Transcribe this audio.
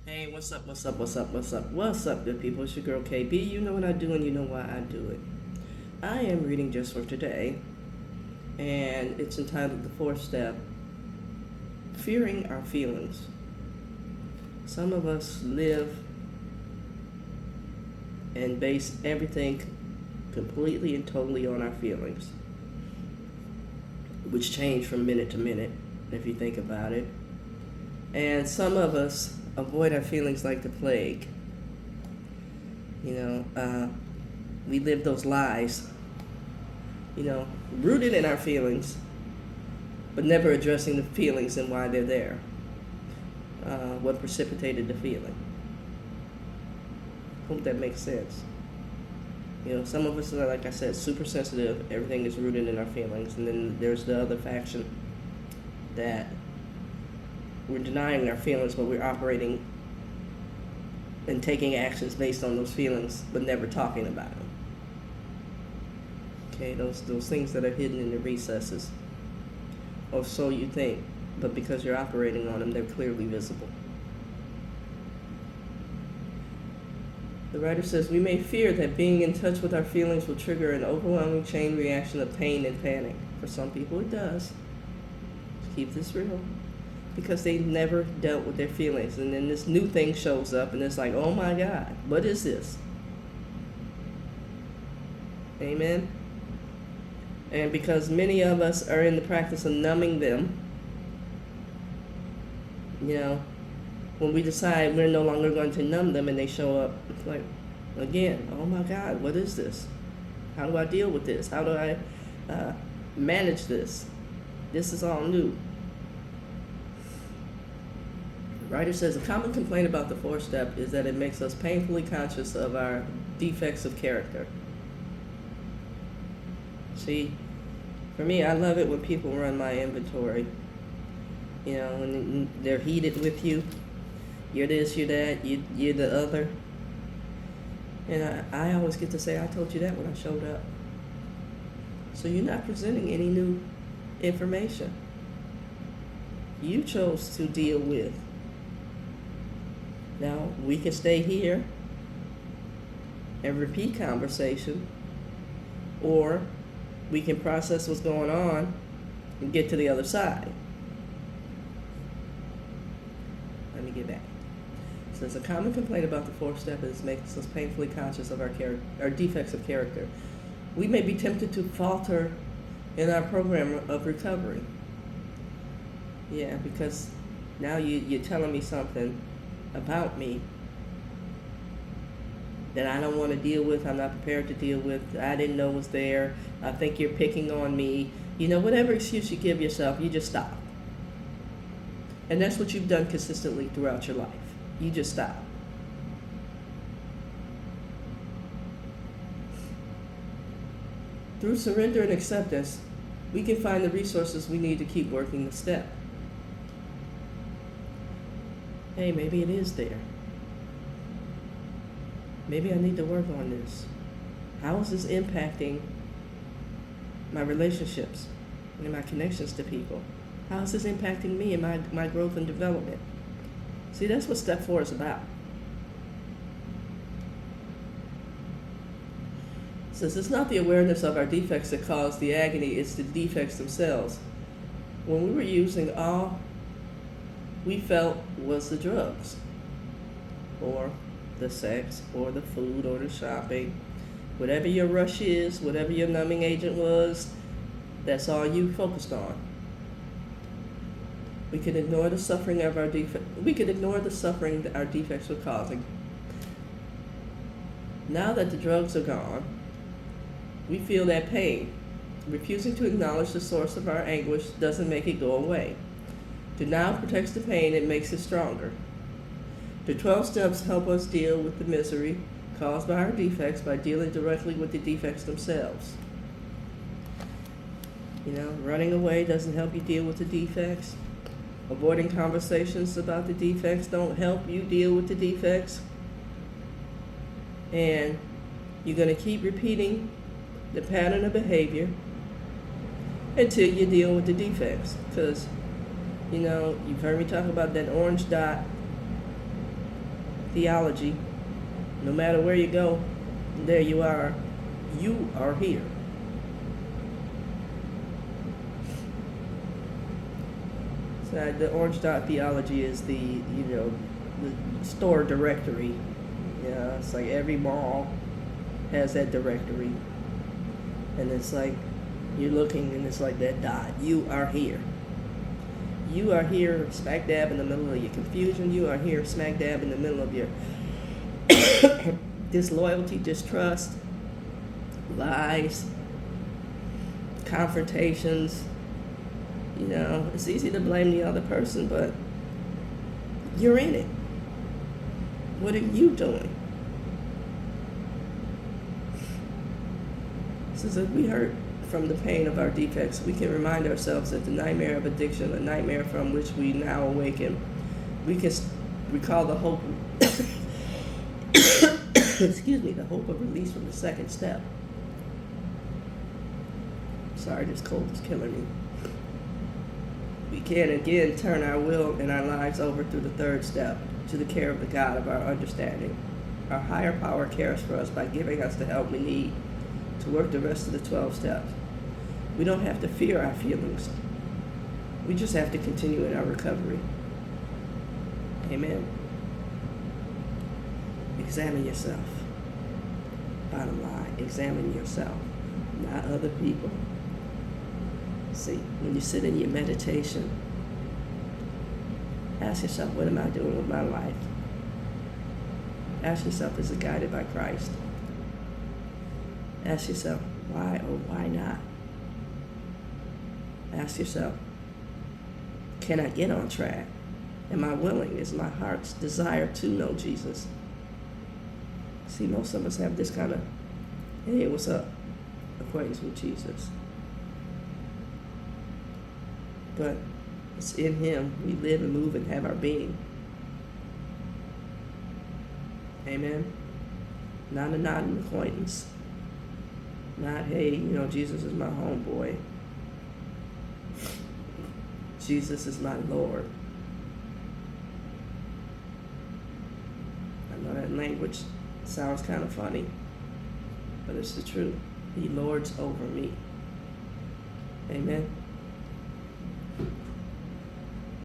Hey, what's up, what's up, what's up, what's up, what's up, good people? It's your girl KB. You know what I do and you know why I do it. I am reading just for today, and it's entitled The Fourth Step, Fearing Our Feelings. Some of us live and base everything completely and totally on our feelings, which change from minute to minute, if you think about it. And some of us avoid our feelings like the plague. We live those lies, rooted in our feelings, but never addressing the feelings and why they're there, what precipitated the feeling. Hope that makes sense. Some of us are, like I said, super sensitive. Everything is rooted in our feelings. And then there's the other faction that we're denying our feelings, but we're operating and taking actions based on those feelings, but never talking about them. Okay, those things that are hidden in the recesses, or so you think, but because you're operating on them, they're clearly visible. The writer says, we may fear that being in touch with our feelings will trigger an overwhelming chain reaction of pain and panic. For some people it does. Let's keep this real. Because they never dealt with their feelings. And then this new thing shows up and it's like, oh my God, what is this? Amen? And because many of us are in the practice of numbing them, when we decide we're no longer going to numb them and they show up, it's like, again, oh my God, what is this? How do I deal with this? How do I manage this? This is all new. The writer says a common complaint about the fourth step is that it makes us painfully conscious of our defects of character. See, for me, I love it when people run my inventory. When they're heated with you. You're this, you're that, you're the other. And I always get to say, I told you that when I showed up. So you're not presenting any new information. You chose to deal with. Now, we can stay here and repeat conversation, or we can process what's going on and get to the other side. Let me get back. It says a common complaint about the fourth step is makes us painfully conscious of our defects of character. We may be tempted to falter in our program of recovery. Yeah, because now you're telling me something about me that I don't want to deal with, I'm not prepared to deal with, I didn't know was there, I think you're picking on me. Whatever excuse you give yourself, you just stop. And that's what you've done consistently throughout your life. You just stop. Through surrender and acceptance, we can find the resources we need to keep working the step. Hey, maybe it is there. Maybe I need to work on this. How is this impacting my relationships and my connections to people? How is this impacting me and my growth and development? See, that's what step 4 is about. It says it's not the awareness of our defects that cause the agony, it's the defects themselves. When we were using, all we felt was the drugs, or the sex, or the food, or the shopping. Whatever your rush is, whatever your numbing agent was, that's all you focused on. We could ignore the suffering of our we could ignore the suffering that our defects were causing. Now that the drugs are gone, we feel that pain. Refusing to acknowledge the source of our anguish doesn't make it go away. Denial protects the pain, it makes it stronger. The 12 steps help us deal with the misery caused by our defects by dealing directly with the defects themselves. Running away doesn't help you deal with the defects. Avoiding conversations about the defects don't help you deal with the defects. And you're going to keep repeating the pattern of behavior until you deal with the defects. Because, you've heard me talk about that orange dot theology. No matter where you go, there you are. You are here. So the orange dot theology is the store directory. Yeah, it's like every mall has that directory, and it's like you're looking, and it's like that dot. You are here. You are here, smack dab in the middle of your confusion. You are here, smack dab in the middle of your disloyalty, distrust, lies, confrontations. It's easy to blame the other person, but you're in it. What are you doing? Since we hurt from the pain of our defects, we can remind ourselves that the nightmare of addiction, a nightmare from which we now awaken, we can recall the hope excuse me, the hope of release from the second step. Sorry, this cold is killing me. We can again turn our will and our lives over through the third step, to the care of the God of our understanding. Our higher power cares for us by giving us the help we need to work the rest of the 12 steps. We don't have to fear our feelings. We just have to continue in our recovery. Amen. Examine yourself. Bottom line, examine yourself, not other people. See, when you sit in your meditation, ask yourself, what am I doing with my life? Ask yourself, is it guided by Christ? Ask yourself, why or why not? Ask yourself, can I get on track? Am I willing? Is my heart's desire to know Jesus? See, most of us have this kind of, hey, what's up, acquaintance with Jesus. But it's in Him we live and move and have our being. Amen? Not an acquaintance. Not, hey, Jesus is my homeboy. Jesus is my Lord. I know that language sounds kind of funny, but it's the truth. He lords over me. Amen.